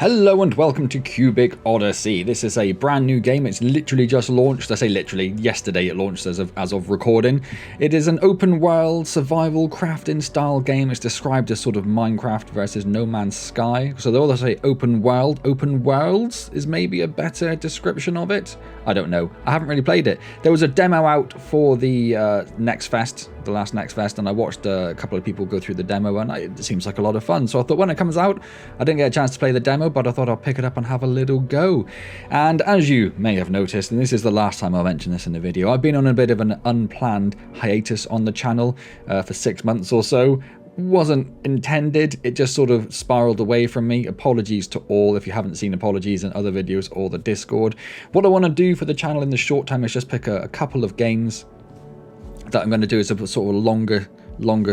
Hello and welcome to Cubic Odyssey. This is a brand new game. It's literally just launched. I say literally, yesterday it launched as of recording. It is an open world survival crafting style game. It's described as sort of Minecraft versus No Man's Sky. So they'll say open world. Open worlds is maybe a better description of it. I don't know. I haven't really played it. There was a demo out for the Next Fest, the last Next Fest, and I watched a couple of people go through the demo, and it seems like a lot of fun. So I thought when it comes out, I didn't get a chance to play the demo, but I thought I'll pick it up and have a little go. And as you may have noticed, and this is the last time I'll mention this in the video, I've been on a bit of an unplanned hiatus on the channel for 6 months or so. Wasn't intended, it just sort of spiraled away from me. Apologies to all if you haven't seen apologies in other videos or the Discord. What I want to do for the channel in the short time is just pick a couple of games that I'm going to do as a sort of longer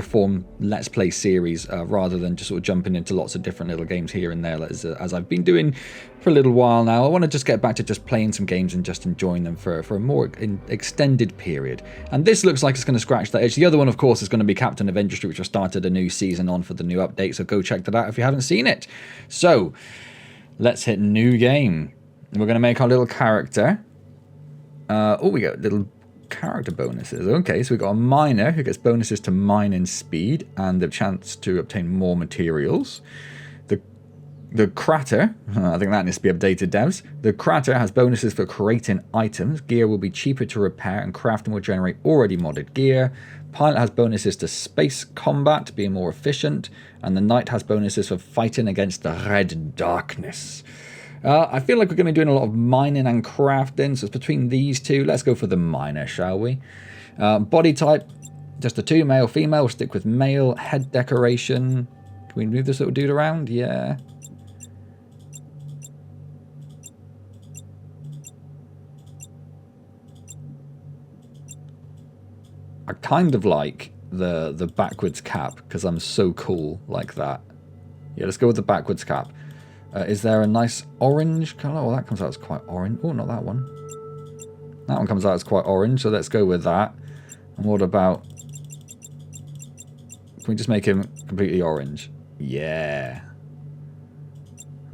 form let's play series rather than just sort of jumping into lots of different little games here and there as I've been doing for a little while now. I want to just get back to just playing some games and just enjoying them for a more extended period. And this looks like it's going to scratch that itch. The other one, of course, is going to be Captain of Industry, which I started a new season on for the new update, so go check that out if you haven't seen it. So let's hit new game. We're going to make our little character. Oh, we got little character bonuses. Okay, so we've got a miner who gets bonuses to mining speed and the chance to obtain more materials. The crater, I think that needs to be updated, devs. The crater has bonuses for creating items. Gear will be cheaper to repair and crafting will generate already modded gear. Pilot has bonuses to space combat, being more efficient. And the knight has bonuses for fighting against the red darkness. I feel like we're going to be doing a lot of mining and crafting, so it's between these two. Let's go for the miner, shall we? Body type, just a two, male, female. We'll stick with male. Head decoration. Can we move this little dude around? Yeah. I kind of like the backwards cap because I'm so cool like that. Yeah, let's go with the backwards cap. Is there a nice orange colour? Oh, that comes out as quite orange. Oh, not that one. That one comes out as quite orange, so let's go with that. And what about... Can we just make him completely orange? Yeah.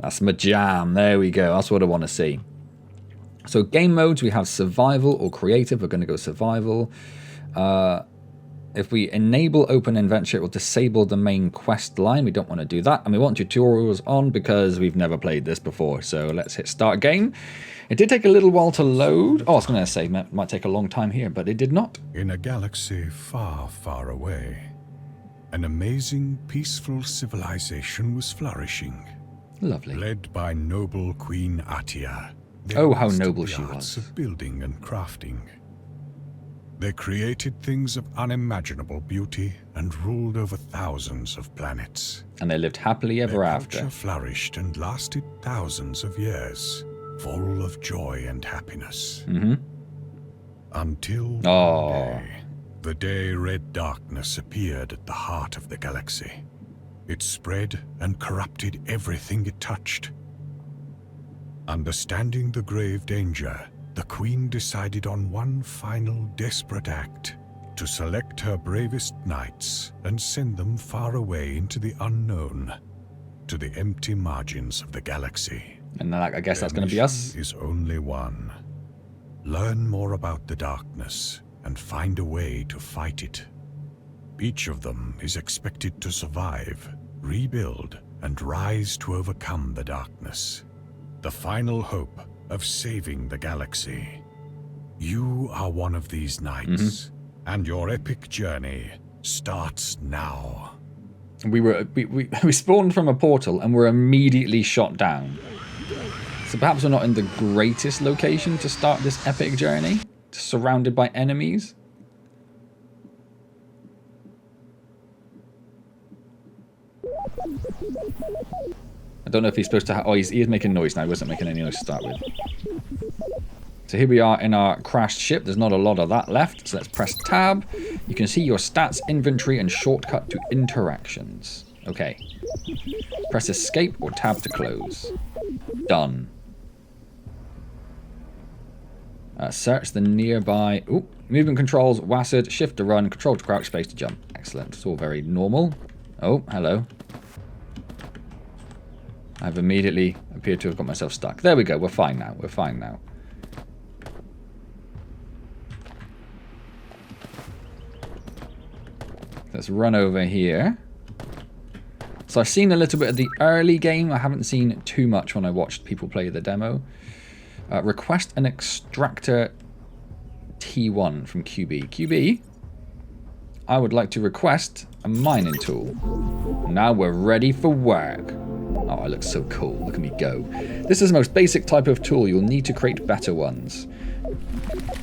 That's my jam. There we go. That's what I want to see. So game modes, we have survival or creative. We're going to go survival. If we enable open adventure, it will disable the main quest line. We don't want to do that. And we want tutorials on because we've never played this before. So let's hit start game. It did take a little while to load. Oh, I was going to say it might take a long time here, but it did not. In a galaxy far, far away, an amazing, peaceful civilization was flourishing. Lovely. Led by noble Queen Atia. Oh, how noble she was. Of building and crafting. They created things of unimaginable beauty and ruled over thousands of planets. And they lived happily ever after. Their culture flourished and lasted thousands of years, full of joy and happiness. Until one day, the day red darkness appeared at the heart of the galaxy. It spread and corrupted everything it touched. Understanding the grave danger, the Queen decided on one final desperate act, to select her bravest knights and send them far away into the unknown, to the empty margins of the galaxy. And then I guess that's going to be us. Is only one. Learn more about the darkness and find a way to fight it. Each of them is expected to survive, rebuild, and rise to overcome the darkness. The final hope of saving the galaxy. You are one of these knights, and your epic journey starts now. We spawned from a portal and were immediately shot down. So perhaps we're not in the greatest location to start this epic journey, surrounded by enemies. I don't know if he's supposed to. Oh, he is making noise now. He wasn't making any noise to start with. So here we are in our crashed ship. There's not a lot of that left. So let's press tab. You can see your stats, inventory, and shortcut to interactions. Okay. Press escape or tab to close. Done. Search the nearby. Ooh, movement controls, WASD, shift to run, control to crouch, space to jump. Excellent. It's all very normal. Oh, hello. I've immediately appeared to have got myself stuck. There we go. We're fine now. We're fine now. Let's run over here. So I've seen a little bit of the early game. I haven't seen too much when I watched people play the demo. Request an extractor T1 from QB. QB, I would like to request a mining tool. Now we're ready for work. Oh, it looks so cool. Look at me go. This is the most basic type of tool. You'll need to create better ones.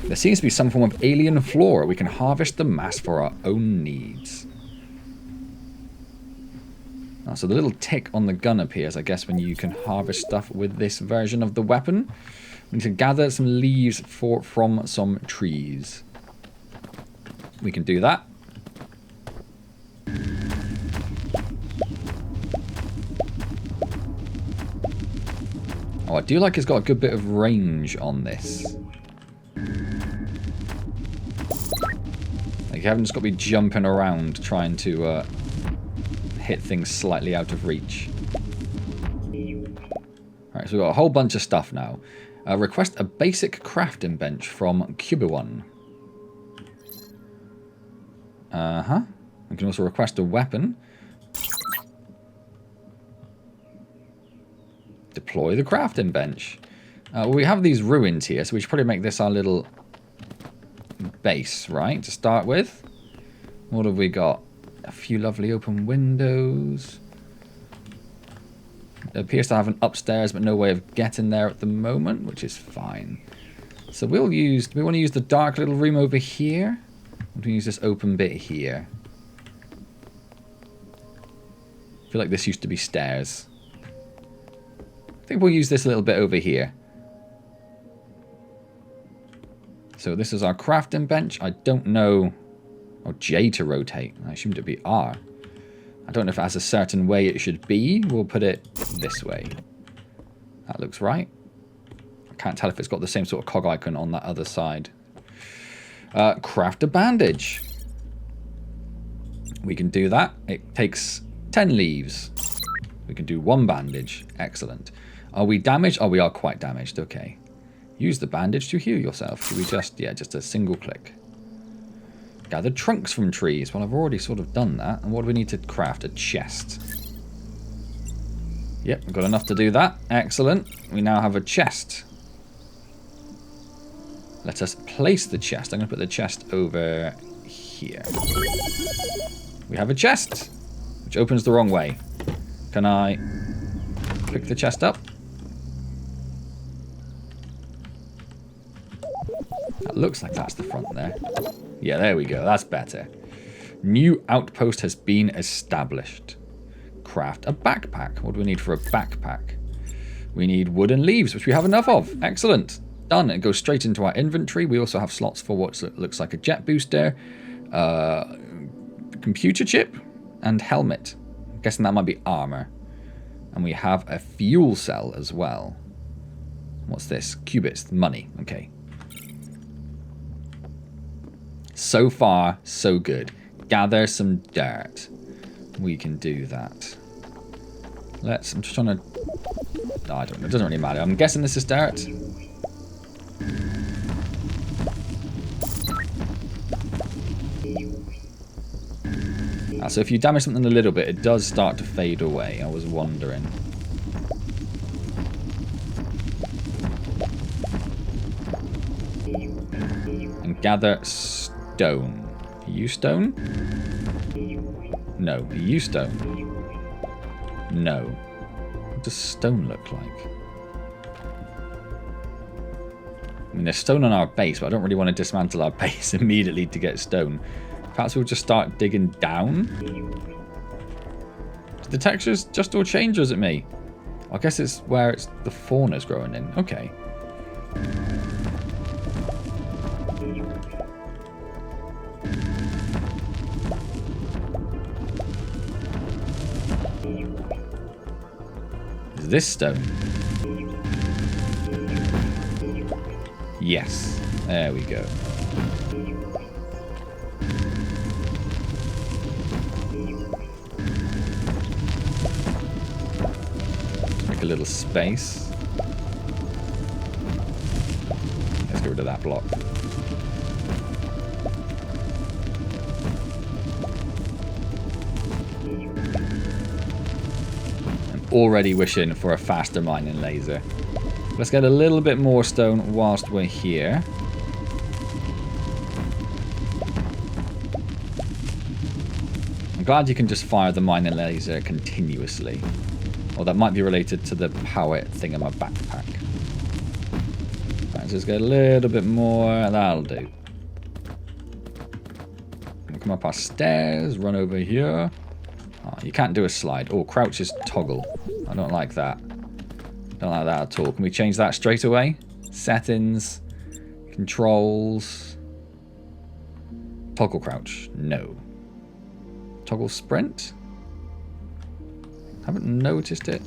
There seems to be some form of alien flora. We can harvest the mass for our own needs. Oh, so the little tick on the gun appears, I guess, when you can harvest stuff with this version of the weapon. We need to gather some leaves from some trees. We can do that. Oh, I do like it's got a good bit of range on this. Like, you haven't just got to be jumping around trying to hit things slightly out of reach. Alright, so we've got a whole bunch of stuff now. Request a basic crafting bench from Cubic Odyssey. We can also request a weapon. Deploy the crafting bench. Well, we have these ruins here, so we should probably make this our little base, right? To start with. What have we got? A few lovely open windows. It appears to have an upstairs, but no way of getting there at the moment, which is fine. So we'll use... Do we want to use the dark little room over here? Or do we use this open bit here? I feel like this used to be stairs. I think we'll use this a little bit over here. So this is our crafting bench. I don't know... Oh, J to rotate. I assumed it'd be R. I don't know if it has a certain way it should be. We'll put it this way. That looks right. I can't tell if it's got the same sort of cog icon on that other side. Craft a bandage. We can do that. It takes 10 leaves. We can do 1 bandage. Excellent. Are we damaged? Oh, we are quite damaged. Okay. Use the bandage to heal yourself. Do we just... Yeah, just a single click. Gather trunks from trees. Well, I've already sort of done that. And what do we need to craft? A chest. Yep, we've got enough to do that. Excellent. We now have a chest. Let us place the chest. I'm going to put the chest over here. We have a chest, which opens the wrong way. Can I pick the chest up? That looks like that's the front there. Yeah, there we go. That's better. New outpost has been established. Craft a backpack. What do we need for a backpack? We need wood and leaves, which we have enough of. Excellent. Done. It goes straight into our inventory. We also have slots for what looks like a jet booster, computer chip, and helmet. I'm guessing that might be armor. And we have a fuel cell as well. What's this? Qubits. Money. Okay. So far, so good. Gather some dirt. We can do that. I'm just trying to... No, I don't know. It doesn't really matter. I'm guessing this is dirt. So if you damage something a little bit, it does start to fade away. I was wondering. And gather stone. Are you stone? No. Are you stone? No. What does stone look like? I mean, there's stone on our base, but I don't really want to dismantle our base immediately to get stone. Perhaps we'll just start digging down. Did the textures just all change, or is it me? I guess it's where the fauna's growing in. Okay. Is this stone? Yes. There we go. little space. Let's get rid of that block. I'm already wishing for a faster mining laser. Let's get a little bit more stone whilst we're here. I'm glad you can just fire the mining laser continuously. Or that might be related to the power thing in my backpack. Let's just get a little bit more. That'll do. Come up our stairs, run over here. Oh, you can't do a slide. Oh, crouch is toggle. I don't like that. Don't like that at all. Can we change that straight away? Settings, controls, toggle crouch. No. Toggle sprint. Haven't noticed it.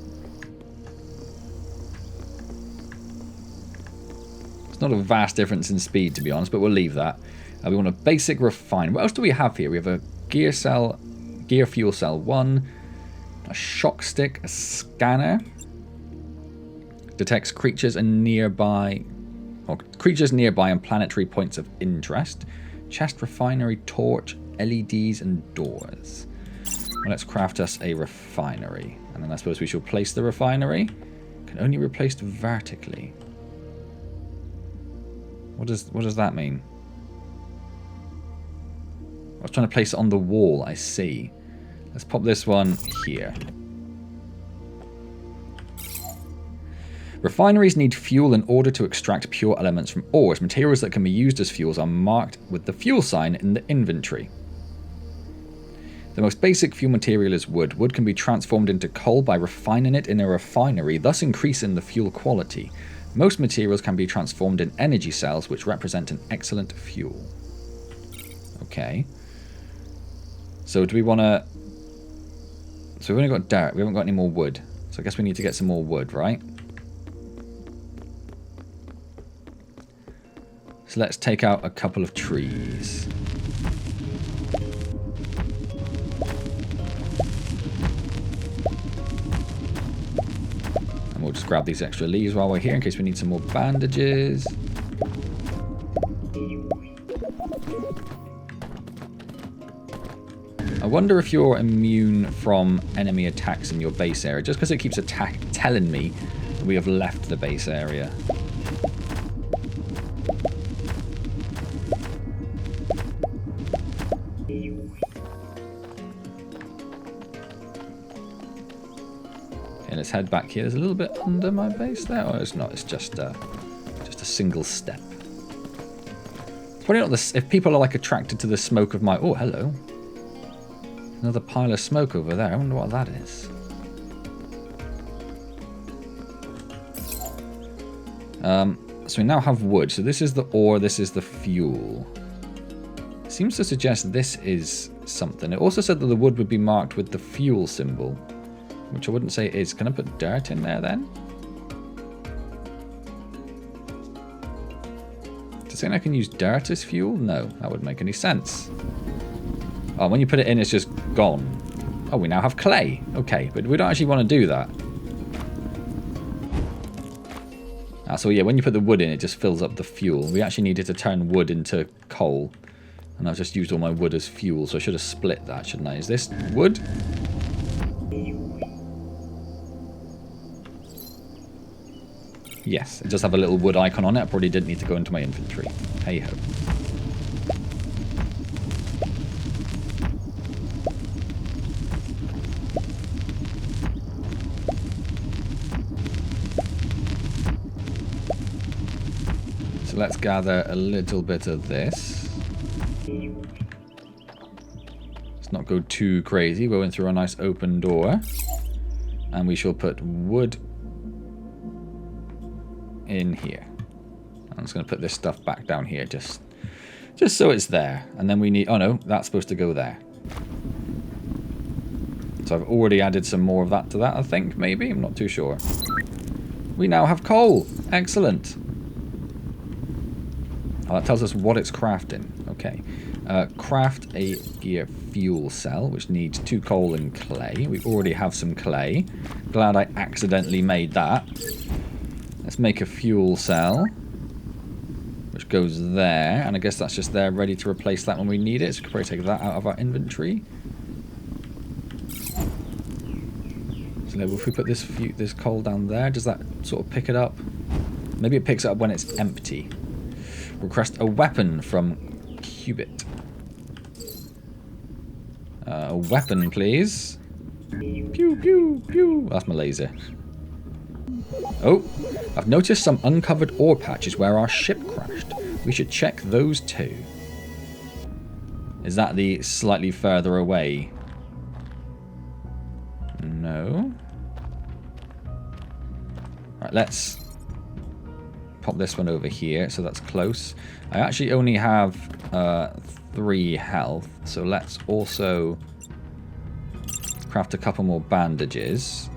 It's not a vast difference in speed, to be honest, but we'll leave that. We want a basic refine. What else do we have here? We have a gear cell, gear fuel cell 1, a shock stick, a scanner. Detects creatures nearby and planetary points of interest. Chest refinery, torch, LEDs, and doors. Well, let's craft us a refinery. And then I suppose we shall place the refinery. Can only be replaced vertically. What does that mean? I was trying to place it on the wall, I see. Let's pop this one here. Refineries need fuel in order to extract pure elements from ores. Materials that can be used as fuels are marked with the fuel sign in the inventory. The most basic fuel material is wood. Wood can be transformed into coal by refining it in a refinery, thus increasing the fuel quality. Most materials can be transformed in energy cells, which represent an excellent fuel. Okay. So do we want to... So we've only got dirt. We haven't got any more wood. So I guess we need to get some more wood, right? So let's take out a couple of trees. And we'll just grab these extra leaves while we're here in case we need some more bandages. I wonder if you're immune from enemy attacks in your base area, just because it keeps telling me that we have left the base area. Okay, let's head back here. There's a little bit under my base there. Oh, it's not. It's just a single step. It's probably not this. If people are like attracted to the smoke of my... Oh, hello. Another pile of smoke over there. I wonder what that is. So we now have wood. So this is the ore. This is the fuel. Seems to suggest this is something. It also said that the wood would be marked with the fuel symbol, which I wouldn't say it is. Can I put dirt in there then? Does it say I can use dirt as fuel? No, that wouldn't make any sense. Oh, when you put it in, it's just gone. Oh, we now have clay. Okay, but we don't actually want to do that. So yeah, when you put the wood in, it just fills up the fuel. We actually needed to turn wood into coal. And I've just used all my wood as fuel, so I should have split that, shouldn't I? Is this wood? Yes, it does have a little wood icon on it. I probably didn't need to go into my inventory. Hey ho. So let's gather a little bit of this. Let's not go too crazy. We're going through a nice open door. And we shall put wood in here. I'm just going to put this stuff back down here just so it's there. And then we need... Oh no, that's supposed to go there. So I've already added some more of that to that, I think, maybe. I'm not too sure. We now have coal. Excellent. Oh, that tells us what it's crafting. Okay. Craft a gear fuel cell, which needs 2 coal and clay. We already have some clay. Glad I accidentally made that. Let's make a fuel cell, which goes there. And I guess that's just there ready to replace that when we need it. So we could probably take that out of our inventory. So if we put this coal down there, does that sort of pick it up? Maybe it picks it up when it's empty. Request a weapon from Cubic. A weapon, please. Pew, pew, pew. That's my laser. Oh, I've noticed some uncovered ore patches where our ship crashed. We should check those too. Is that the slightly further away? No. Right, let's pop this one over here, so that's close. I actually only have 3 health, so let's also craft a couple more bandages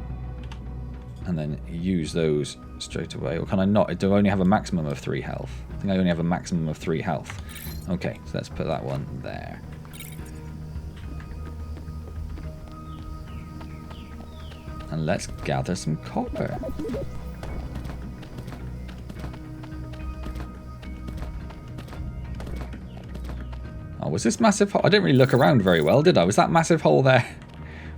and then use those straight away. Or can I not? Do I only have a maximum of 3 health? I think I only have a maximum of 3 health. Okay, so let's put that one there. And let's gather some copper. Oh, was this massive hole? I didn't really look around very well, did I? Was that massive hole there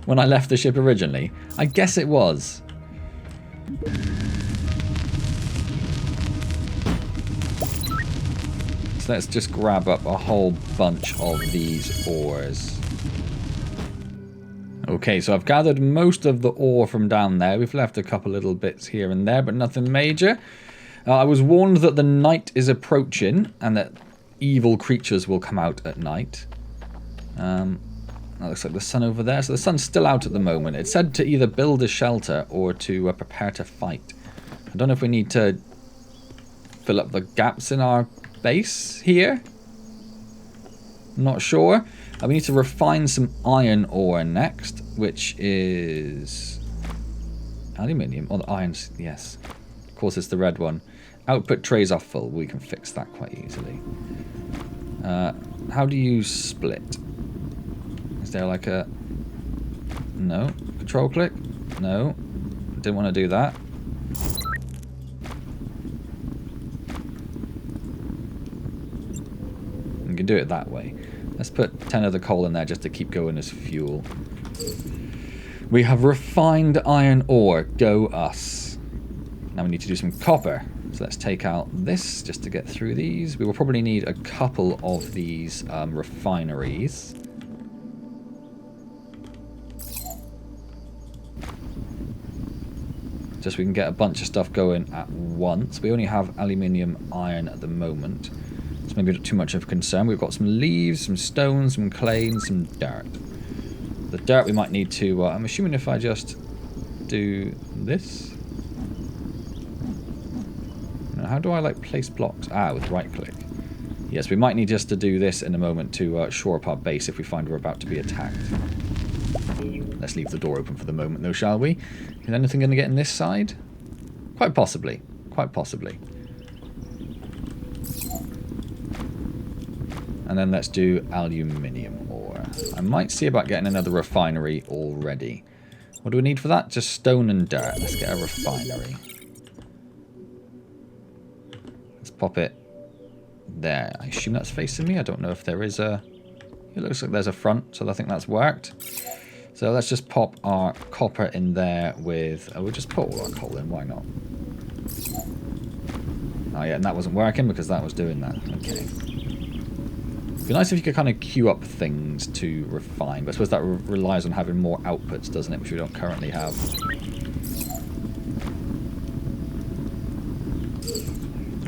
when I left the ship originally? I guess it was. So let's just grab up a whole bunch of these ores. Okay, so I've gathered most of the ore from down there. We've left a couple little bits here and there, but nothing major. I was warned that the night is approaching and that evil creatures will come out at night. That looks like the sun over there. So the sun's still out at the moment. It said to either build a shelter or to prepare to fight. I don't know if we need to fill up the gaps in our base here. Not sure. We need to refine some iron ore next, which is aluminium. Oh, the iron's, yes. Of course, it's the red one. Output trays are full. We can fix that quite easily. How do you split? Is there like a... No. Control click? No. Didn't want to do that. You can do it that way. Let's put 10 of the coal in there just to keep going as fuel. We have refined iron ore. Go us. Now we need to do some copper. So let's take out this just to get through these. We will probably need a couple of these refineries. Just so we can get a bunch of stuff going at once. We only have aluminium iron at the moment. It's maybe not too much of a concern. We've got some leaves, some stones, some clay, and some dirt. The dirt we might need to... I'm assuming if I just do this... How do I like place blocks? With right click. Yes, we might need just to do this in a moment to shore up our base if we find we're about to be attacked. Let's leave the door open for the moment though, shall we? Is anything going to get in this side? Quite possibly. Quite possibly. And then let's do aluminium ore. I might see about getting another refinery already. What do we need for that? Just stone and dirt. Let's get a refinery. Let's pop it there. I assume that's facing me. I don't know if there is a... It looks like there's a front, so I think that's worked. So let's just pop our copper in there with... we'll just put all our coal in. Why not? Oh yeah, and that wasn't working because that was doing that. Okay. It'd be nice if you could kind of queue up things to refine, but I suppose that relies on having more outputs, doesn't it, which we don't currently have.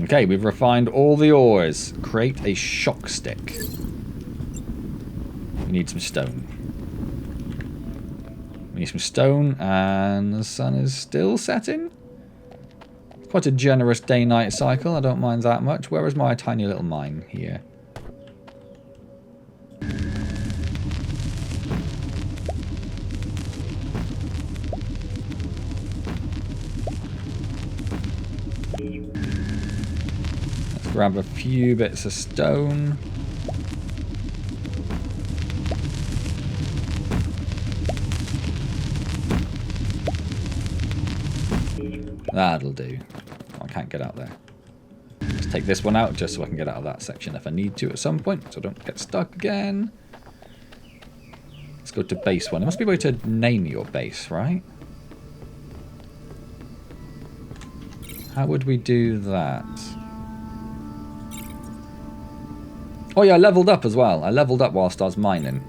Okay, we've refined all the ores. Create a shock stick. We need some stone. We need some stone, and the sun is still setting. It's quite a generous day-night cycle. I don't mind that much. Where is my tiny little mine here? Grab a few bits of stone. That'll do. Oh, I can't get out there. Let's take this one out just so I can get out of that section if I need to at some point, so I don't get stuck again. Let's go to base 1. There must be a way to name your base, right? How would we do that? Oh yeah, I leveled up as well. I leveled up whilst I was mining.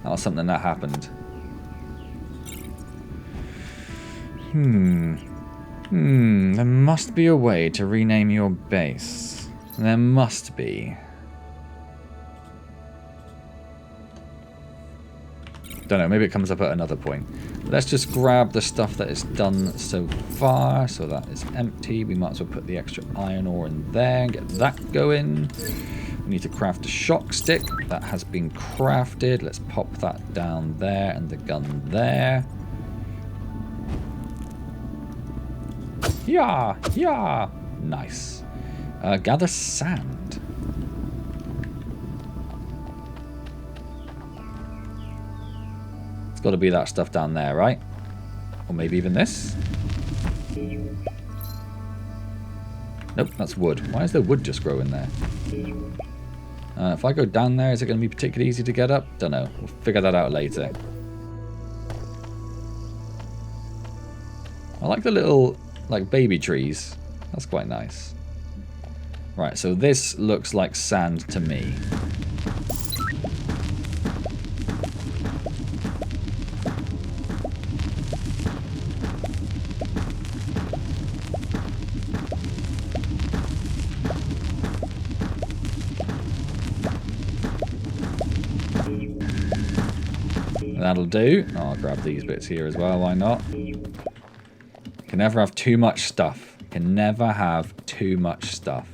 That was something that happened. There must be a way to rename your base. There must be. Don't know, maybe it comes up at another point. Let's just grab the stuff that is done so far. So that is empty. We might as well put the extra iron ore in there and get that going. We need to craft a shock stick. That has been crafted. Let's pop that down there and the gun there. Yeah, yeah. Nice. Gather sand. It's got to be that stuff down there, right? Or maybe even this? Nope, that's wood. Why is there wood just growing there? If I go down there, is it going to be particularly easy to get up? Don't know. We'll figure that out later. I like the little, like, baby trees. That's quite nice. Right, so this looks like sand to me. That'll do. I'll grab these bits here as well, why not? Can never have too much stuff. Can never have too much stuff.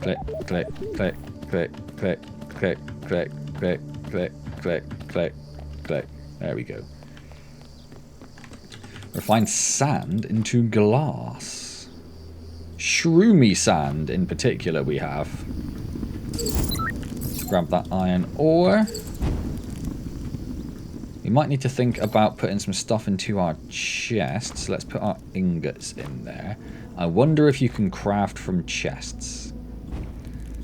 Click, click, click, click, click, click, click, click, click, click, click, click. There we go. Refine sand into glass. Shroomy sand in particular we have. Let's grab that iron ore. We might need to think about putting some stuff into our chests. Let's put our ingots in there. I wonder if you can craft from chests.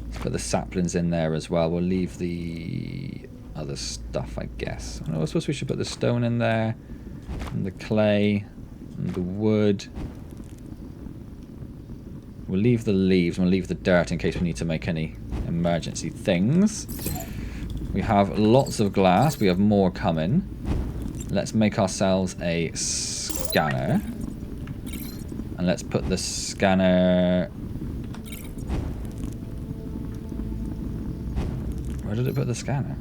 Let's put the saplings in there as well. We'll leave the other stuff, I guess. I suppose we should put the stone in there, and the clay, and the wood. We'll leave the leaves, and we'll leave the dirt in case we need to make any emergency things. We have lots of glass. We have more coming. Let's make ourselves a scanner. And let's put the scanner... Where did it put the scanner?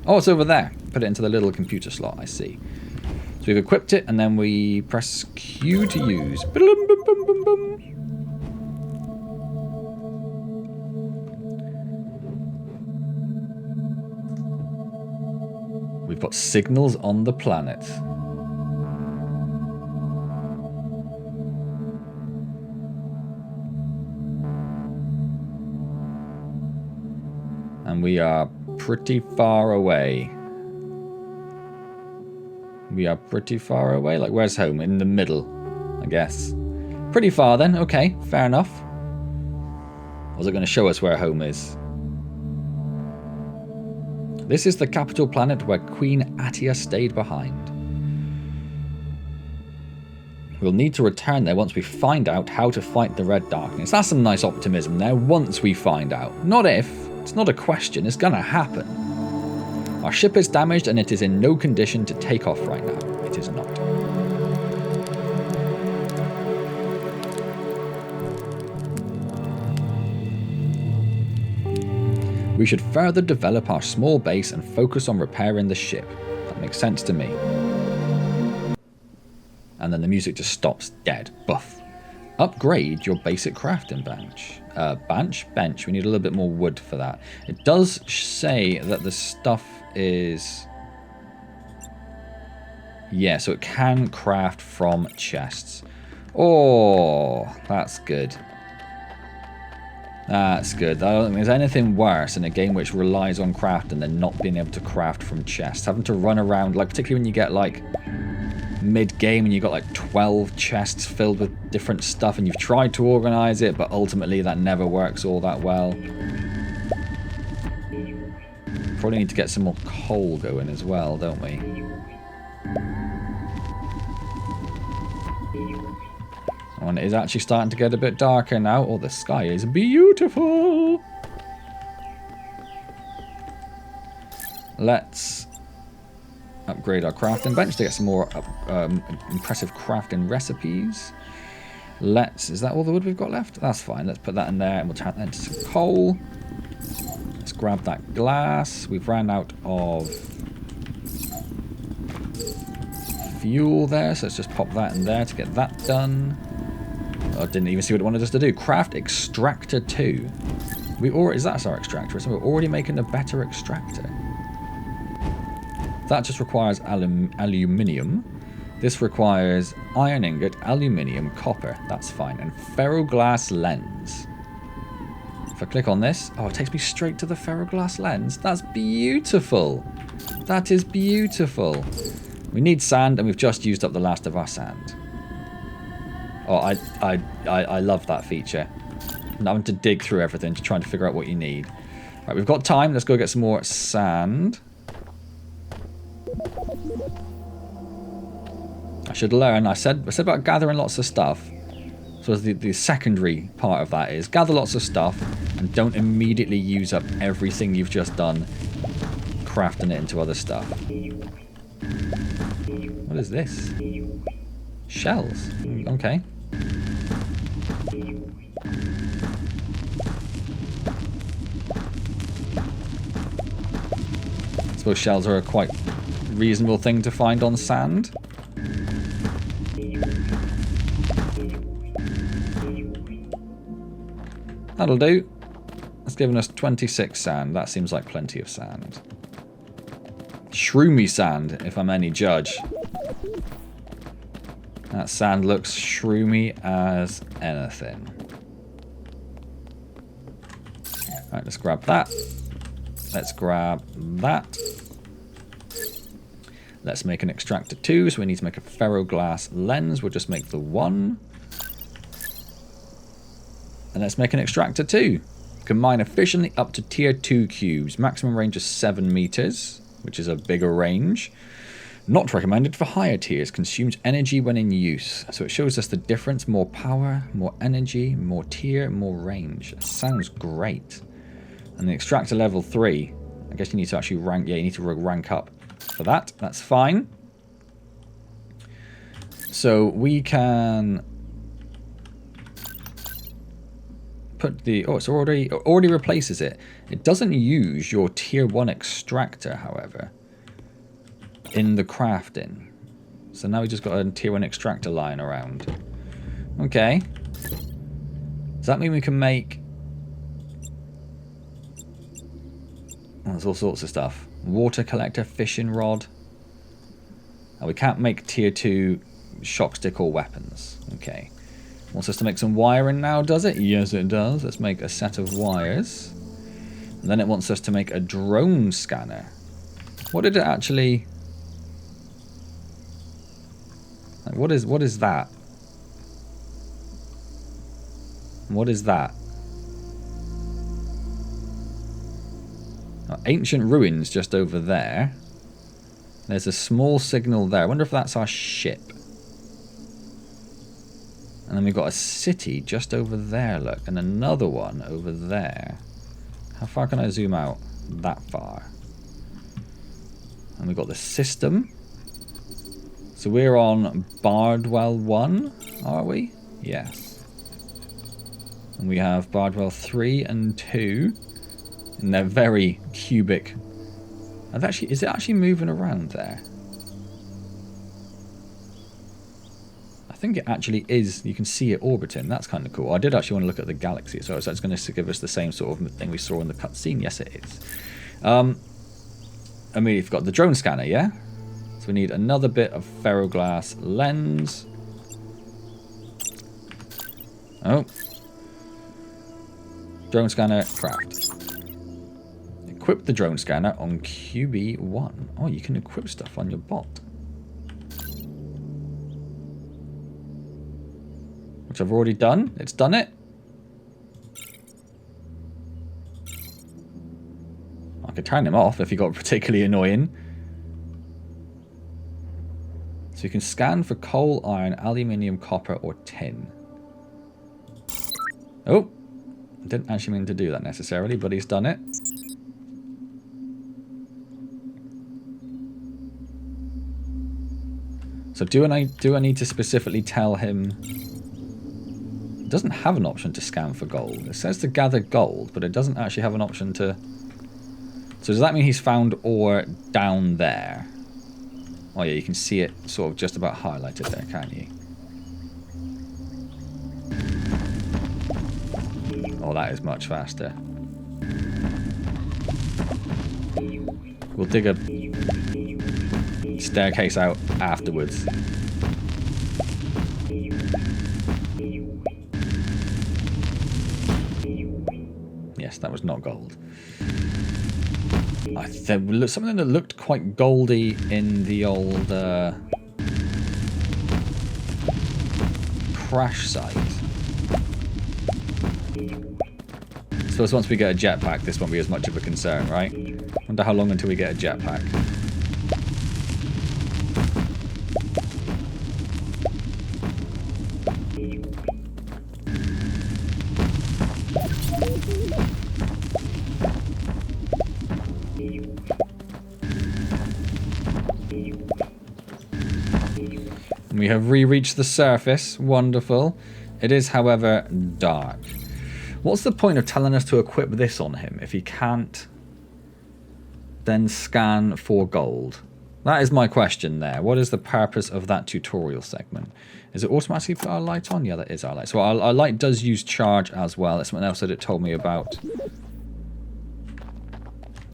Oh, it's over there. Put it into the little computer slot, I see. So we've equipped it, and then we press Q to use. Boom, boom, boom, boom, boom. We've got signals on the planet. And we are pretty far away. We are pretty far away. Like, where's home? In the middle, I guess. Pretty far then. Okay, fair enough. Was it going to show us where home is? This is the capital planet where Queen Atia stayed behind. We'll need to return there once we find out how to fight the Red Darkness. That's some nice optimism there. Once we find out. Not if. It's not a question. It's gonna happen. Our ship is damaged and it is in no condition to take off right now. It is not. We should further develop our small base and focus on repairing the ship. That makes sense to me. And then the music just stops dead. Buff. Upgrade your basic crafting bench. Bench. We need a little bit more wood for that. It does say that the stuff is... Yeah, so it can craft from chests. Oh, that's good. That's good. I don't think there's anything worse in a game which relies on crafting than not being able to craft from chests. Having to run around, like particularly when you get like mid-game and you've got like 12 chests filled with different stuff and you've tried to organize it, but ultimately that never works all that well. Probably need to get some more coal going as well, don't we? Oh, and it is actually starting to get a bit darker now. Oh, the sky is beautiful. Let's upgrade our crafting bench to get some more impressive crafting recipes. Is that all the wood we've got left? That's fine. Let's put that in there and we'll turn that into some coal. Let's grab that glass. We've ran out of fuel there, so let's just pop that in there to get that done. I didn't even see what it wanted us to do. Craft extractor 2. That's our extractor. So we're already making a better extractor. That just requires aluminium. This requires iron ingot, aluminium, copper. That's fine. And ferroglass lens. If I click on this, oh, it takes me straight to the ferroglass lens. That's beautiful. That is beautiful. We need sand, and we've just used up the last of our sand. Oh, I love that feature. Not having to dig through everything to try and figure out what you need. Right, we've got time. Let's go get some more sand. I should learn. I said about gathering lots of stuff. So the secondary part of that is gather lots of stuff and don't immediately use up everything you've just done crafting it into other stuff. What is this? Shells. Okay. I suppose shells are a quite reasonable thing to find on sand. That'll do. That's given us 26 sand. That seems like plenty of sand. Shroomy sand, if I'm any judge. That sand looks shroomy as anything. Alright, let's grab that. Let's grab that. Let's make an extractor 2, so we need to make a ferroglass lens. We'll just make the 1. And let's make an extractor 2. Can mine efficiently up to tier 2 cubes. Maximum range is 7 meters, which is a bigger range. Not recommended for higher tiers. Consumes energy when in use. So it shows us the difference. More power, more energy, more tier, more range. That sounds great. And the extractor level 3. I guess you need to actually rank. Yeah, you need to rank up for that. That's fine. So we can put the... Oh, it's already replaces it. It doesn't use your tier 1 extractor, however, in the crafting. So now we just got a tier 1 extractor lying around. Okay. Does that mean we can make... Oh, there's all sorts of stuff. Water collector, fishing rod. Oh, we can't make tier 2 shock stick or weapons. Okay. Wants us to make some wiring now, does it? Yes, it does. Let's make a set of wires. And then it wants us to make a drone scanner. What did it actually... Like, what is that? What is that? Oh, ancient ruins just over there. There's a small signal there. I wonder if that's our ship. And then we've got a city just over there, look. And another one over there. How far can I zoom out? That far. And we've got the system. So we're on Bardwell 1, are we? Yes. And we have Bardwell 3 and 2. And they're very cubic. Is it actually moving around there? I think it actually is. You can see it orbiting. That's kind of cool. I did actually want to look at the galaxy as well, so it's going to give us the same sort of thing we saw in the cutscene. Yes, it is. I mean, we've got the drone scanner, yeah? So we need another bit of ferroglass lens. Oh. Drone scanner, craft. Equip the drone scanner on QB1. Oh, you can equip stuff on your bot. which I've already done. It's done it. I could turn him off if he got particularly annoying. So you can scan for coal, iron, aluminium, copper, or tin. Oh, didn't actually mean to do that necessarily, but he's done it. So do I need to specifically tell him? It doesn't have an option to scan for gold. It says to gather gold, but it doesn't actually have an option to... So does that mean he's found ore down there? Oh yeah, you can see it sort of just about highlighted there, can't you? Oh, that is much faster. We'll dig a staircase out afterwards. Yes, that was not gold. There was something that looked quite goldy in the old crash site. I suppose once we get a jetpack, this won't be as much of a concern, right? Wonder how long until we get a jetpack. We have re-reached the surface. Wonderful. It is, however, dark. What's the point of telling us to equip this on him if he can't then scan for gold? That is my question there. What is the purpose of that tutorial segment? Is it automatically put our light on? Yeah, that is our light. So our light does use charge as well. That's something else that it told me about.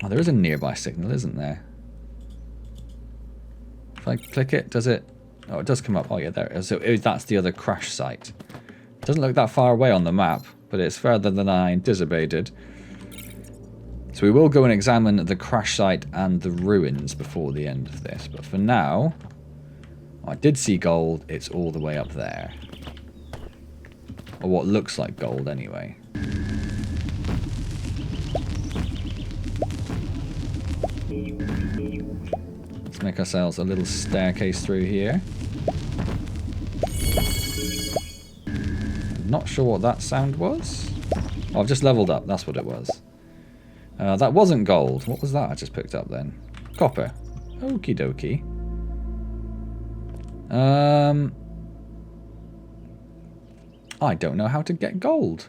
Oh, there is a nearby signal, isn't there? If I click it, does it... Oh, it does come up. Oh, yeah, there it is. So that's the other crash site. It doesn't look that far away on the map, but it's further than I anticipated. So we will go and examine the crash site and the ruins before the end of this. But for now, I did see gold. It's all the way up there. Or what looks like gold, anyway. Let's make ourselves a little staircase through here. Not sure what that sound was. Oh, I've just leveled up. That's what it was. That wasn't gold. What was that I just picked up then? Copper. Okie dokie. I don't know how to get gold.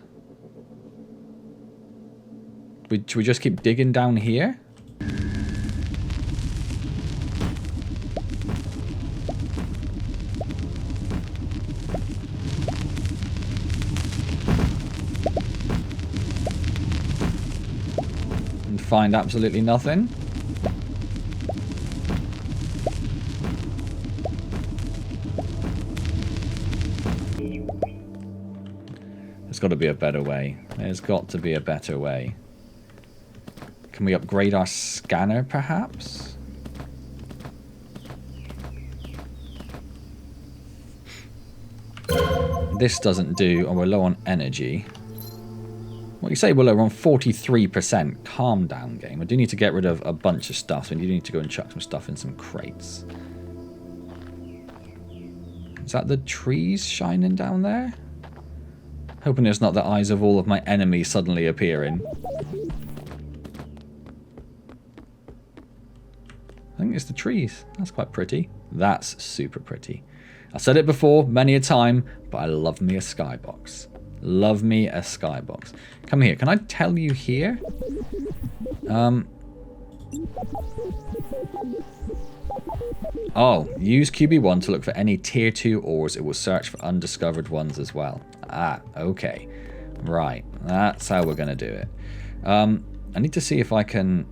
Should we just keep digging down here? Find absolutely nothing. There's got to be a better way. There's got to be a better way. Can we upgrade our scanner, perhaps? This doesn't do, and we're low on energy. What you say, Willow, we're on 43%. Calm down, game. I do need to get rid of a bunch of stuff, and you do need to go and chuck some stuff in some crates. Is that the trees shining down there? Hoping it's not the eyes of all of my enemies suddenly appearing. I think it's the trees. That's quite pretty. That's super pretty. I've said it before many a time, but I love me a skybox. Love me a skybox. Come here. Can I tell you here? Oh, use QB1 to look for any tier 2 ores. It will search for undiscovered ones as well. Ah, okay. Right. That's how we're going to do it. I need to see if I can...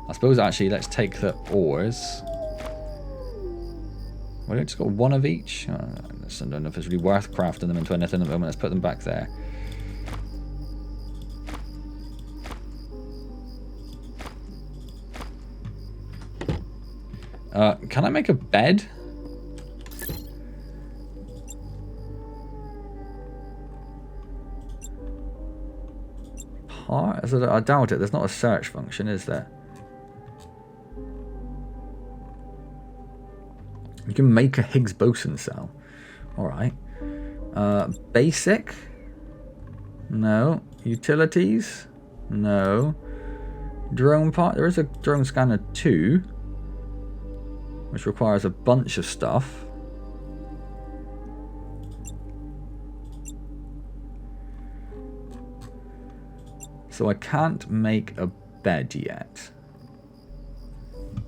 I suppose actually let's take the ores. Well, I just got one of each. I don't know if it's really worth crafting them into anything at the moment. Let's put them back there. Can I make a bed? I doubt it. There's not a search function, is there? You can make a Higgs boson cell. Alright. Basic? No. Utilities? No. Drone part? There is a drone scanner 2, which requires a bunch of stuff. So I can't make a bed yet.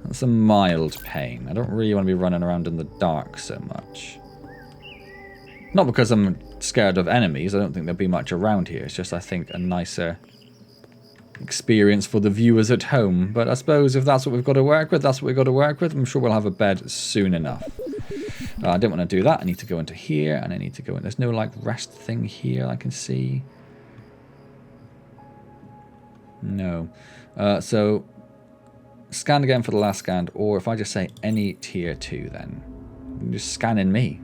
That's a mild pain. I don't really want to be running around in the dark so much. Not because I'm scared of enemies. I don't think there'll be much around here. It's just, I think, a nicer experience for the viewers at home. But I suppose if that's what we've got to work with, that's what we've got to work with. I'm sure we'll have a bed soon enough. I didn't want to do that. I need to go into here, and I need to go in. There's no, like, rest thing here I can see. No. So, scan again for the last scan, or if I just say any tier 2 then. Just scan in me.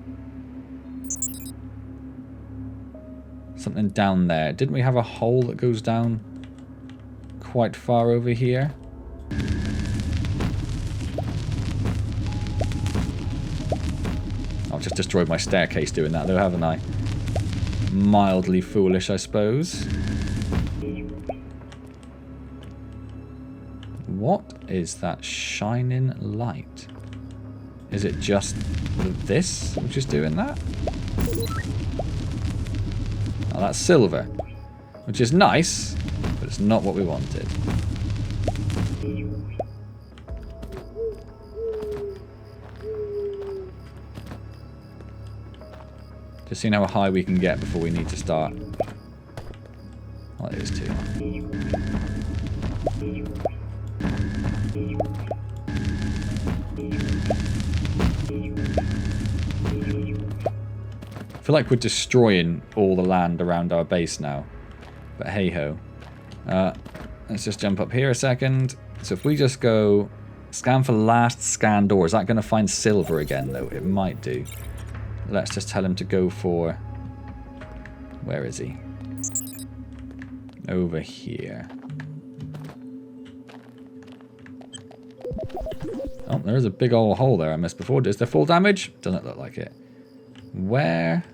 Something down there. Didn't we have a hole that goes down quite far over here? I've just destroyed my staircase doing that though, haven't I? Mildly foolish, I suppose. What is that shining light? Is it just this which is doing that? Oh, that's silver, which is nice, but it's not what we wanted. Just seeing how high we can get before we need to start. Oh, it is too. I feel like we're destroying all the land around our base now. But hey ho. Let's just jump up here a second. So if we just go scan for last scan door, is that going to find silver again though? It might do. Let's just tell him to go for... Where is he? Over here. Oh, there is a big old hole there I missed before. Is there full damage? Doesn't look like it. Where?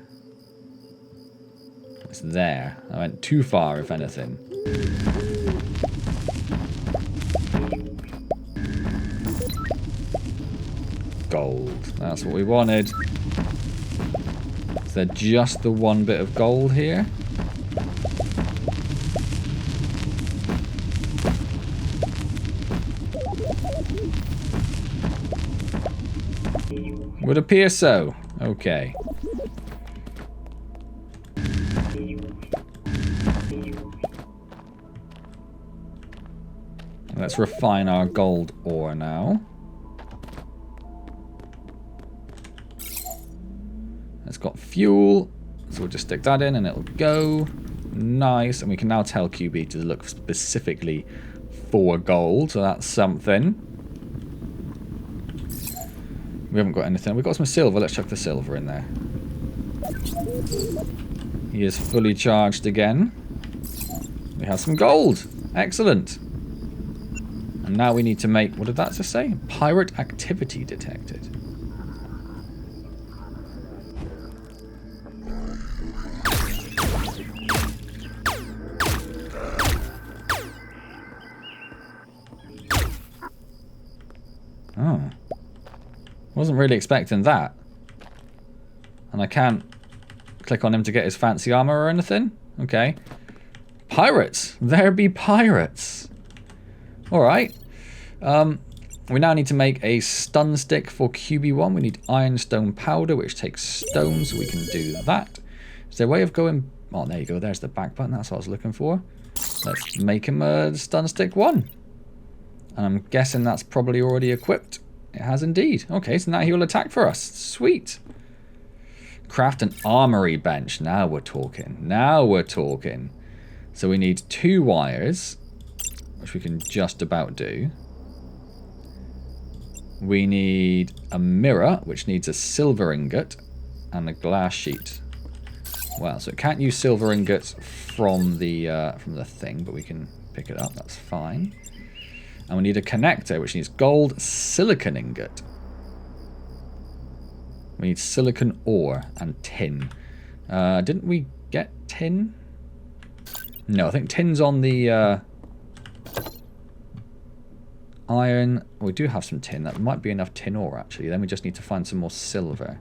It's there. I went too far, if anything. Gold. That's what we wanted. Is there just the one bit of gold here? Would appear so. Okay. Let's refine our gold ore now. It's got fuel, so we'll just stick that in and it'll go. Nice, and we can now tell QB to look specifically for gold, so that's something. We haven't got anything. We've got some silver. Let's chuck the silver in there. He is fully charged again. We have some gold. Excellent. And now we need to make... What did that just say? Pirate activity detected. Oh. Wasn't really expecting that. And I can't click on him to get his fancy armor or anything? Okay. Pirates! There be pirates! Alright. We now need to make a stun stick for QB1. We need ironstone powder, which takes stone, so we can do that. Is there a way of going... Oh, there you go. There's the back button. That's what I was looking for. Let's make him a stun stick 1. And I'm guessing that's probably already equipped. It has indeed. Okay, so now he will attack for us. Sweet. Craft an armory bench. Now we're talking. Now we're talking. So we need 2 wires, which we can just about do. We need a mirror, which needs a silver ingot and a glass sheet. Well, so it can't use silver ingots from the thing, but we can pick it up. That's fine. And we need a connector, which needs gold, silicon ingot. We need silicon ore and tin. Didn't we get tin? No, I think tin's on the iron. We do have some tin. That might be enough tin ore, actually. Then we just need to find some more silver.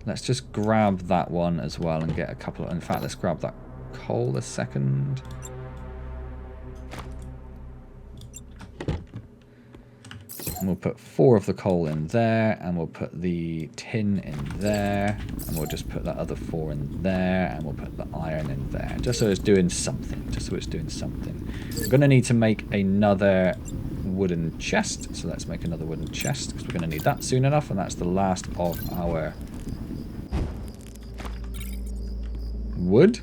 Let's just grab that one as well and get a couple of... In fact, let's grab that coal a second. And we'll put 4 of the coal in there, and we'll put the tin in there, and we'll just put that other 4 in there, and we'll put the iron in there, just so it's doing something, We're going to need to make another wooden chest, so let's make another wooden chest, because we're going to need that soon enough, and that's the last of our wood.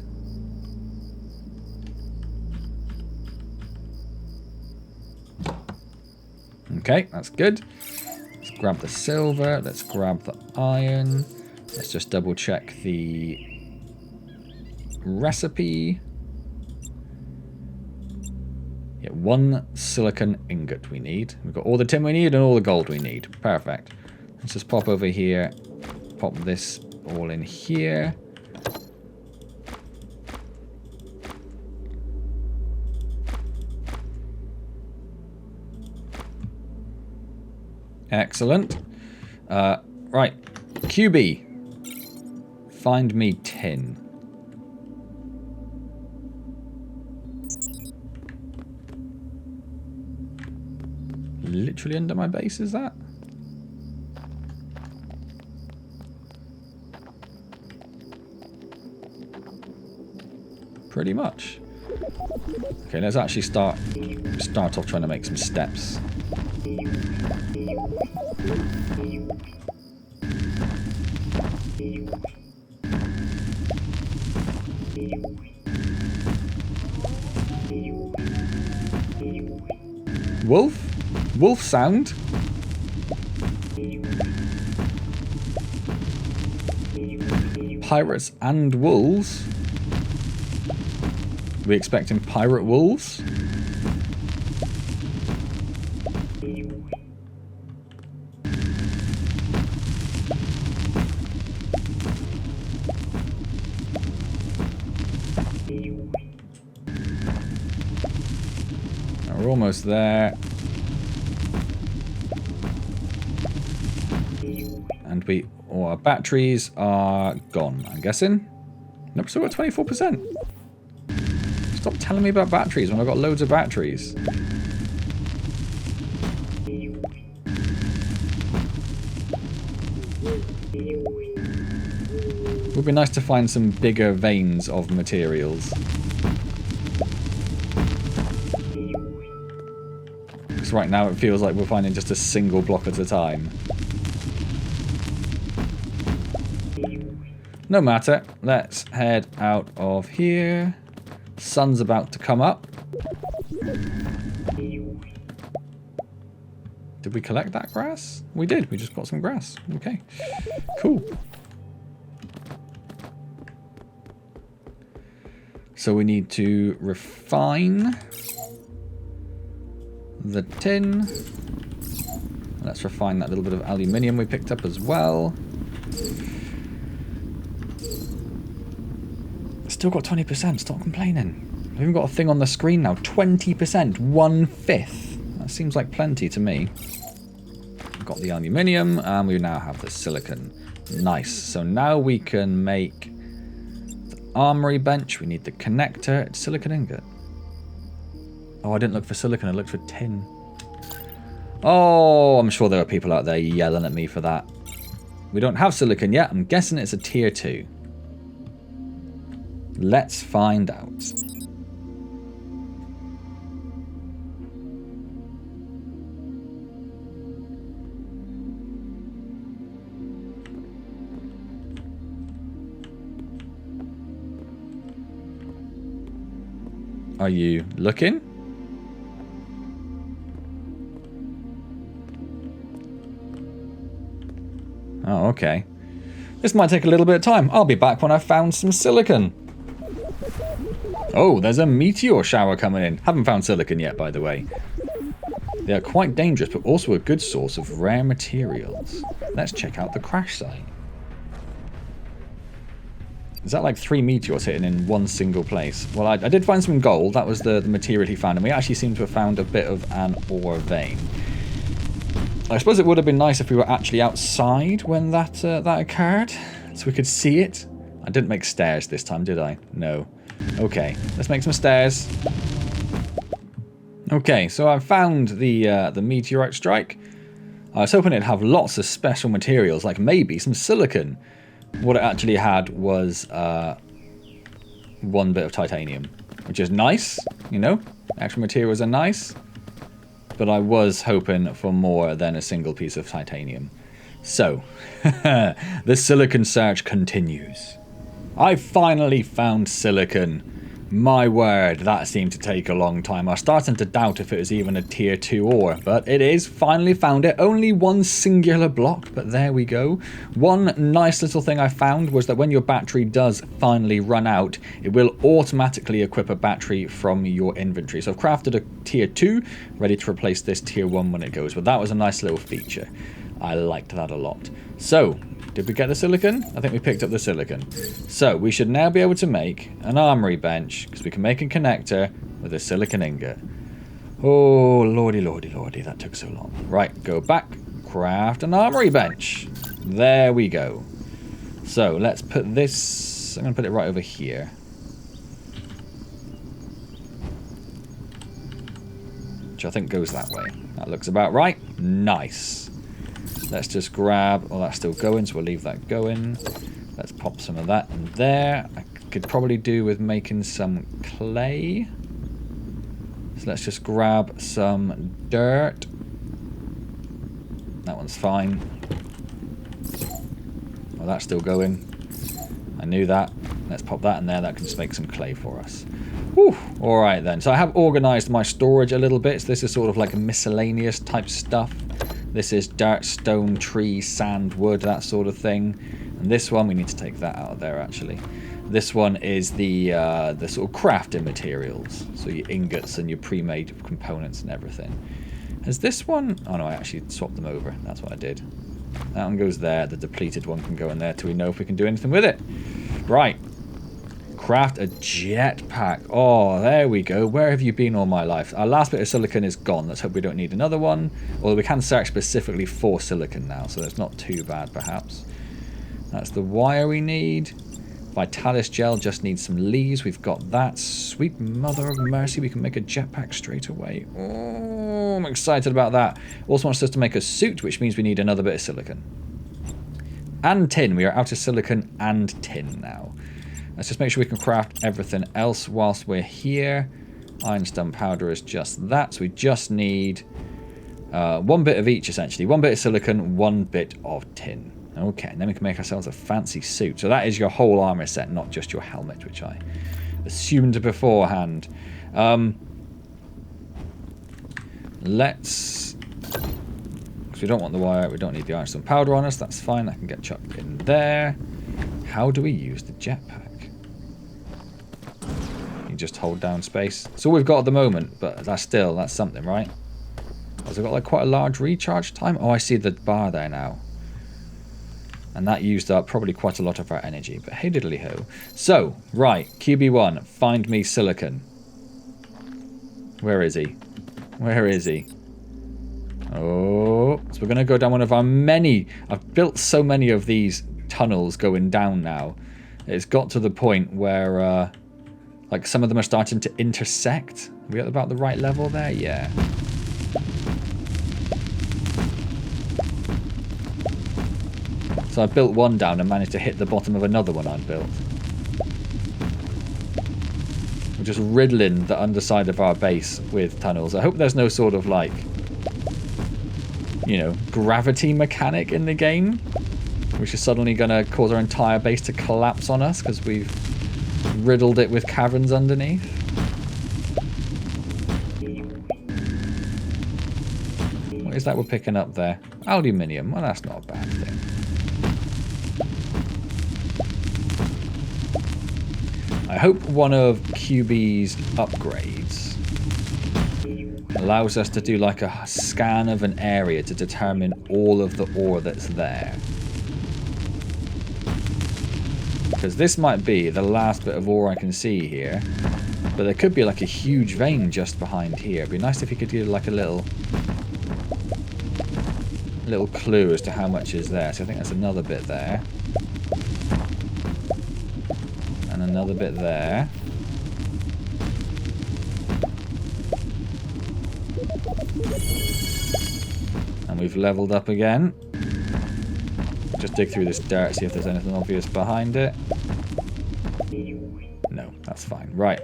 Okay, that's good. Let's grab the silver. Let's grab the iron. Let's just double check the recipe. Yeah, 1 silicon ingot we need. We've got all the tin we need and all the gold we need. Perfect. Let's just pop over here. Pop this all in here. Excellent. Right. QB. Find me tin. Literally under my base, is that? Pretty much. Okay, let's actually start off trying to make some steps. Wolf? Wolf sound? Pirates and wolves? We expecting pirate wolves? We're almost there. And our batteries are gone, I'm guessing. Nope, still got 24%. Stop telling me about batteries when I've got loads of batteries. It would be nice to find some bigger veins of materials. Because right now it feels like we're finding just a single block at a time. No matter. Let's head out of here. Sun's about to come up. Did we collect that grass? We did. We just got some grass. Okay. Cool. So we need to refine the tin. Let's refine that little bit of aluminium we picked up as well. Still got 20%. Stop complaining. I've even got a thing on the screen now. 20%. 1/5. That seems like plenty to me. We've got the aluminium and we now have the silicon. Nice. So now we can make the armory bench. We need the connector. It's silicon ingot. Oh, I didn't look for silicon. I looked for tin. Oh, I'm sure there are people out there yelling at me for that. We don't have silicon yet. I'm guessing it's a tier 2. Let's find out. Are you looking? Oh, okay. This might take a little bit of time. I'll be back when I've found some silicon. Oh, there's a meteor shower coming in. Haven't found silicon yet, by the way. They are quite dangerous, but also a good source of rare materials. Let's check out the crash site. Is that like 3 meteors hitting in one single place? Well, I did find some gold. That was the material he found, and we actually seem to have found a bit of an ore vein. I suppose it would have been nice if we were actually outside when that occurred, so we could see it. I didn't make stairs this time, did I? No. Okay, let's make some stairs. Okay, so I found the meteorite strike. I was hoping it'd have lots of special materials, like maybe some silicon. What it actually had was 1 bit of titanium, which is nice, you know. Actual materials are nice. But I was hoping for more than a single piece of titanium. So, the silicon search continues. I finally found silicon. My word, that seemed to take a long time. I was starting to doubt if it was even a tier 2 ore, but it is. Finally found it. Only 1 singular block, but there we go. One nice little thing I found was that when your battery does finally run out, it will automatically equip a battery from your inventory. So I've crafted a tier 2, ready to replace this tier 1 when it goes, but that was a nice little feature. I liked that a lot. So, did we get the silicon? I think we picked up the silicon. So, we should now be able to make an armory bench, because we can make a connector with a silicon ingot. Oh, lordy, lordy, lordy, that took so long. Right, go back, craft an armory bench. There we go. So, let's put this... I'm going to put it right over here. Which I think goes that way. That looks about right. Nice. Let's just grab... Oh, that's still going, so we'll leave that going. Let's pop some of that in there. I could probably do with making some clay. So let's just grab some dirt. That one's fine. Oh, that's still going. I knew that. Let's pop that in there. That can just make some clay for us. Whew. Alright then. So I have organised my storage a little bit. So this is sort of like a miscellaneous type stuff. This is dirt, stone, tree, sand, wood, that sort of thing. And this one, we need to take that out of there actually. This one is the sort of crafting materials. So your ingots and your pre-made components and everything. Has this one... Oh no, I actually swapped them over. That's what I did. That one goes there. The depleted one can go in there till we know if we can do anything with it. Right. Craft a jetpack. Oh, there we go. Where have you been all my life? Our last bit of silicon is gone. Let's hope we don't need another one. Although we can search specifically for silicon now, so that's not too bad, perhaps. That's the wire we need. Vitalis gel just needs some leaves. We've got that. Sweet mother of mercy. We can make a jetpack straight away. Oh, I'm excited about that. Also wants us to make a suit, which means we need another bit of silicon. And tin. We are out of silicon and tin now. Let's just make sure we can craft everything else whilst we're here. Ironstone powder is just that. So we just need 1 bit of each, essentially. 1 bit of silicon, 1 bit of tin. Okay, and then we can make ourselves a fancy suit. So that is your whole armor set, not just your helmet, which I assumed beforehand. Let's... Because we don't want the wire, we don't need the ironstone powder on us. That's fine, that can get chucked in there. How do we use the jetpack? You just hold down space. It's all we've got at the moment, but that's something, right? Has it got like quite a large recharge time? Oh, I see the bar there now. And that used up probably quite a lot of our energy. But hey diddly ho. So, right, QB1, find me silicon. Where is he? Where is he? Oh, so we're going to go down one of our many... I've built so many of these tunnels going down now. It's got to the point where like some of them are starting to intersect. Are we at about the right level there? Yeah. So I built one down and managed to hit the bottom of another one I'd built. We're just riddling the underside of our base with tunnels. I hope there's no sort of like, you know, gravity mechanic in the game, which is suddenly going to cause our entire base to collapse on us because we've riddled it with caverns underneath. What is that we're picking up there? Aluminium. Well, that's not a bad thing. I hope one of QB's upgrades allows us to do like a scan of an area to determine all of the ore that's there. Because this might be the last bit of ore I can see here. But there could be like a huge vein just behind here. It'd be nice if you could give like a little clue as to how much is there. So I think that's another bit there. And another bit there. And we've leveled up again. Just dig through this dirt, see if there's anything obvious behind it. No, that's fine. Right.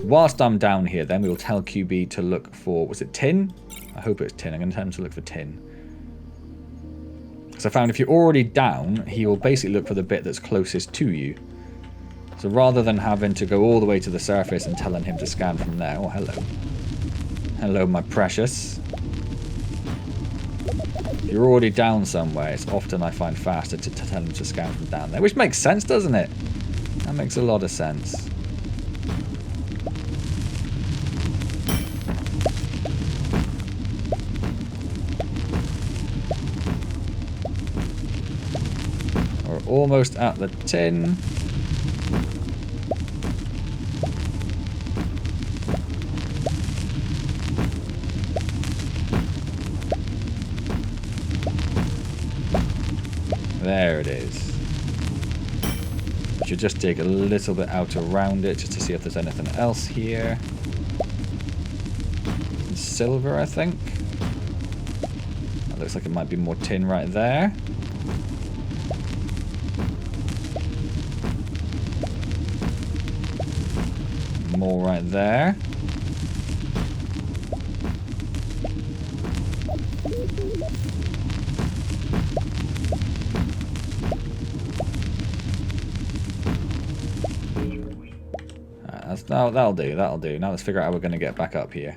Whilst I'm down here, then we will tell QB to look for, was it tin? I hope it's tin. I'm going to tell him to look for tin. Because I found if you're already down, he will basically look for the bit that's closest to you. So rather than having to go all the way to the surface and telling him to scan from there. Oh, hello. Hello, my precious. If you're already down somewhere, it's often I find faster to tell him to scan from down there. Which makes sense, doesn't it? That makes a lot of sense. We're almost at the tin. There it is. Should just dig a little bit out around it just to see if there's anything else here. Some silver, I think. That looks like it might be more tin right there. More right there. That'll do, that'll do. Now let's figure out how we're going to get back up here.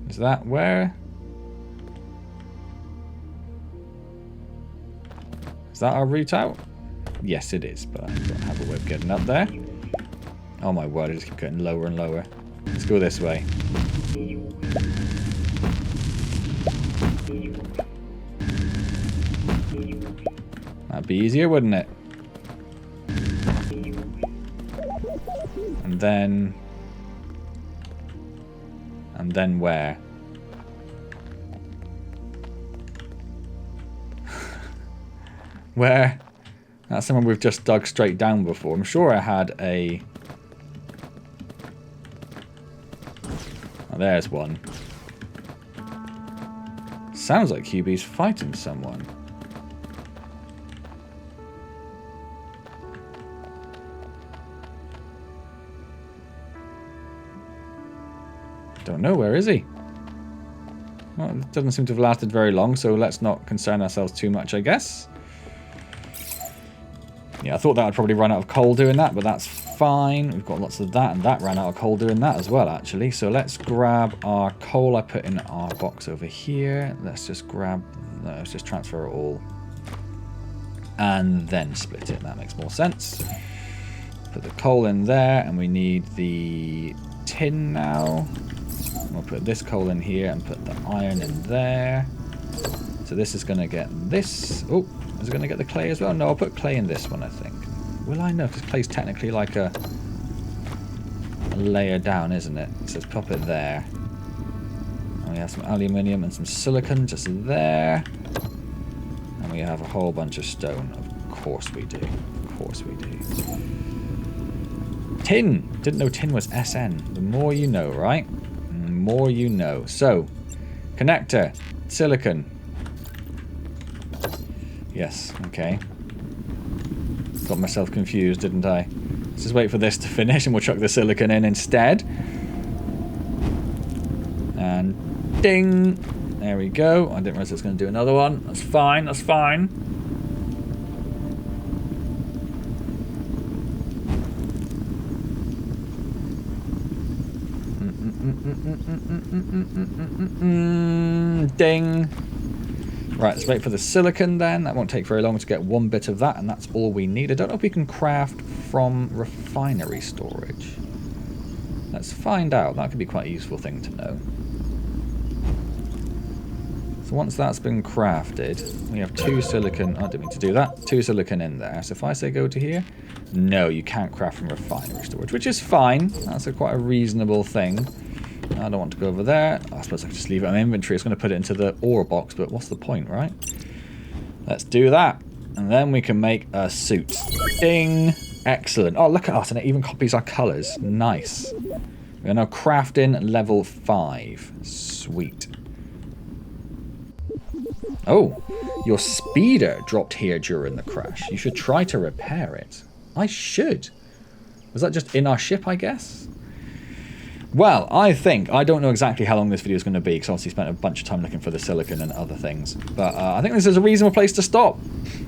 Is that where? Is that our route out? Yes, it is, but I don't have a way of getting up there. Oh my word, I just keep getting lower and lower. Let's go this way. That'd be easier, wouldn't it? And then where? Where? That's someone we've just dug straight down before. I'm sure I had a... Oh, there's one. Sounds like QB's fighting someone. Don't know, where is he? Well, it doesn't seem to have lasted very long, so let's not concern ourselves too much, I guess. Yeah, I thought that would probably run out of coal doing that, but that's fine. We've got lots of that, and that ran out of coal doing that as well, actually. So let's grab our coal I put in our box over here. Let's just grab... No, let's just transfer it all. And then split it. That makes more sense. Put the coal in there, and we need the tin now. We'll put this coal in here and put the iron in there. So this is going to get this. Oh, is it going to get the clay as well? No, I'll put clay in this one, I think. Will I? No, because clay's technically like a layer down, isn't it? So let's pop it there. And we have some aluminium and some silicon just there. And we have a whole bunch of stone. Of course we do. Of course we do. Tin! Didn't know tin was SN. The more you know, right? The more you know. So, connector, silicon. Yes, okay. Got myself confused, didn't I? Let's just wait for this to finish and we'll chuck the silicon in instead. And ding! There we go. I didn't realize it was going to do another one. That's fine, that's fine. Ding. Right, let's wait for the silicon then. That won't take very long to get one bit of that, and that's all we need. I don't know if we can craft from refinery storage. Let's find out. That could be quite a useful thing to know. So once that's been crafted, we have 2 silicon. I didn't mean to do that. 2 silicon in there. So if I say go to here, no, you can't craft from refinery storage, which is fine. That's quite a reasonable thing. I don't want to go over there. I suppose I could just leave it in my inventory. It's going to put it into the ore box, but what's the point, right? Let's do that. And then we can make a suit. Ding! Excellent. Oh, look at us, and it even copies our colours. Nice. We're now crafting level 5. Sweet. Oh, your speeder dropped here during the crash. You should try to repair it. I should. Was that just in our ship, I guess? Well, I don't know exactly how long this video is going to be, because I obviously spent a bunch of time looking for the silicon and other things. But I think this is a reasonable place to stop.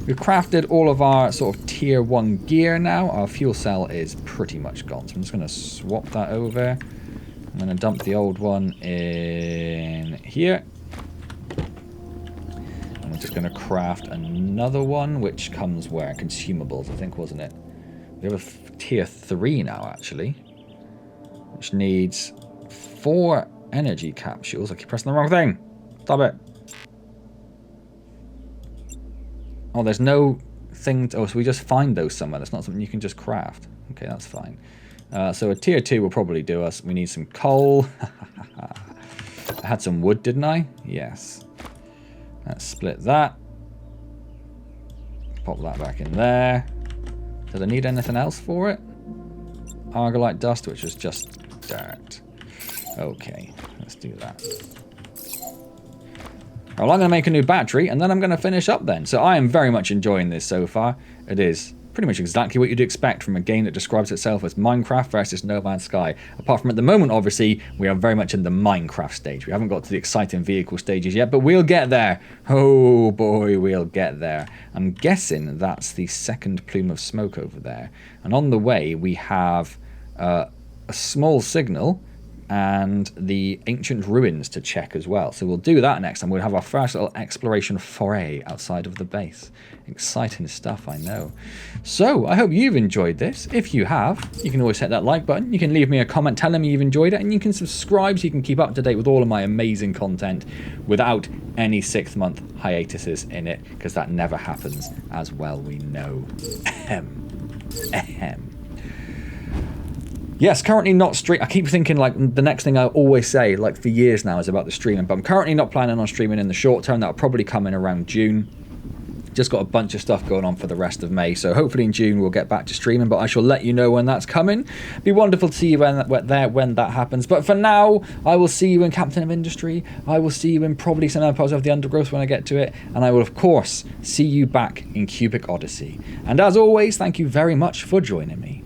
We've crafted all of our sort of tier 1 gear now. Our fuel cell is pretty much gone. So I'm just going to swap that over. I'm going to dump the old one in here. And we're just going to craft another one, which comes where? Consumables, I think, wasn't it? We have a tier 3 now, actually. Which needs 4 energy capsules. I keep pressing the wrong thing. Stop it. Oh, there's no thing. Oh, so we just find those somewhere. That's not something you can just craft. Okay, that's fine. So a tier 2 will probably do us. We need some coal. I had some wood, didn't I? Yes. Let's split that. Pop that back in there. Does I need anything else for it? Argolite dust, which is just dirt. Okay, let's do that. Well, I'm going to make a new battery, and then I'm going to finish up then. So I am very much enjoying this so far. It is pretty much exactly what you'd expect from a game that describes itself as Minecraft versus No Man's Sky. Apart from at the moment, obviously, we are very much in the Minecraft stage. We haven't got to the exciting vehicle stages yet, but we'll get there. Oh boy, we'll get there. I'm guessing that's the second plume of smoke over there. And on the way, we have a small signal and the ancient ruins to check as well. So we'll do that next time. We'll have our first little exploration foray outside of the base. Exciting stuff, I know. So I hope you've enjoyed this. If you have, you can always hit that like button. You can leave me a comment telling me you've enjoyed it, and you can subscribe so you can keep up to date with all of my amazing content without any 6-month hiatuses in it, because that never happens, as well we know. Ahem. Ahem. Yes, currently not stream. I keep thinking like the next thing I always say, like for years now, is about the streaming. But I'm currently not planning on streaming in the short term. That'll probably come in around June. Just got a bunch of stuff going on for the rest of May. So hopefully in June we'll get back to streaming. But I shall let you know when that's coming. Be wonderful to see you when that happens. But for now, I will see you in Captain of Industry. I will see you in probably some episodes of the Undergrowth when I get to it. And I will, of course, see you back in Cubic Odyssey. And as always, thank you very much for joining me.